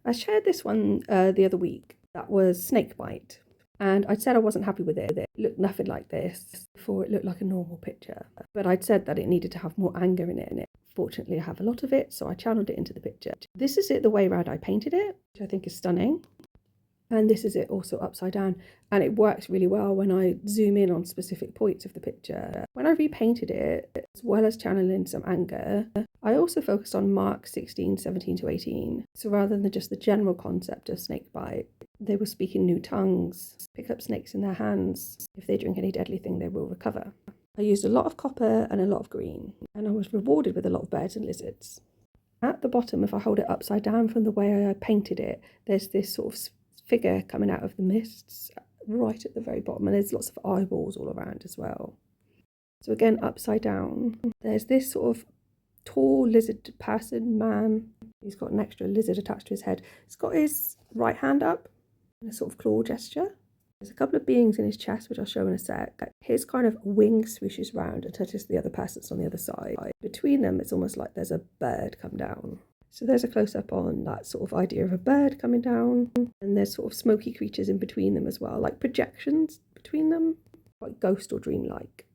I shared this one the other week. That was Snakebite. And I'd said I wasn't happy with it. It looked nothing like this. Before it looked like a normal picture. But I'd said that it needed to have more anger in it. Fortunately, I have a lot of it, so I channeled it into the picture. This is it the way around I painted it, which I think is stunning. And this is it also upside down. And it works really well when I zoom in on specific points of the picture. When I repainted it, as well as channeling some anger, I also focused on marks 16, 17 to 18. So rather than just the general concept of snakebite, they were speaking new tongues, pick up snakes in their hands. If they drink any deadly thing, they will recover. I used a lot of copper and a lot of green, and I was rewarded with a lot of birds and lizards. At the bottom, if I hold it upside down from the way I painted it, there's this sort of figure coming out of the mists right at the very bottom, and there's lots of eyeballs all around as well. So again, upside down, there's this sort of tall lizard person, man. He's got an extra lizard attached to his head. He's got his right hand up in a sort of claw gesture. There's a couple of beings in his chest, which I'll show in a sec. His kind of wing swooshes round and touches the other person's on the other side. Between them, it's almost like there's a bird come down. So there's a close-up on that sort of idea of a bird coming down. And there's sort of smoky creatures in between them as well, like projections between them, like ghost or dreamlike.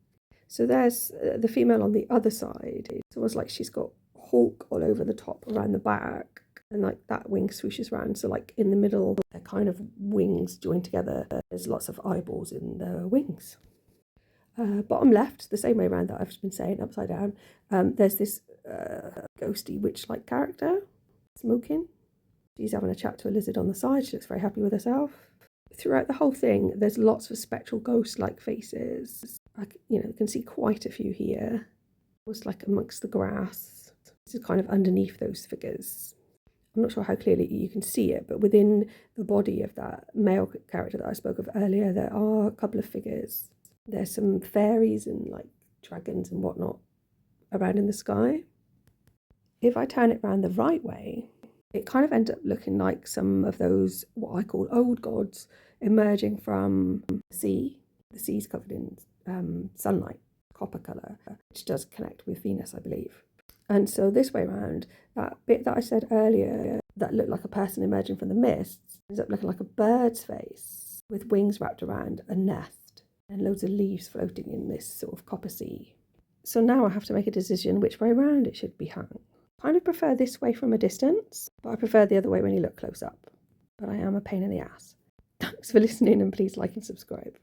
So there's the female on the other side. It's almost like she's got hawk all over the top, around the back. And like that wing swooshes around. So like in the middle, they're kind of wings joined together. There's lots of eyeballs in the wings. Bottom left, the same way around that I've been saying, upside down, there's this ghosty witch-like character, smoking. She's having a chat to a lizard on the side. She looks very happy with herself. Throughout the whole thing, there's lots of spectral ghost-like faces. You can see quite a few here, almost like amongst the grass. This is kind of underneath those figures. I'm not sure how clearly you can see it, but within the body of that male character that I spoke of earlier, there are a couple of figures. There's some fairies and like dragons and whatnot around in the sky. If I turn it around the right way, it kind of ends up looking like some of those, what I call old gods, emerging from the sea. The sea's covered in sunlight, copper colour, which does connect with Venus, I believe. And so this way around, that bit that I said earlier that looked like a person emerging from the mists ends up looking like a bird's face with wings wrapped around a nest and loads of leaves floating in this sort of copper sea. So now I have to make a decision which way around it should be hung. I kind of prefer this way from a distance, but I prefer the other way when you look close up. But I am a pain in the ass. Thanks for listening, and please like and subscribe.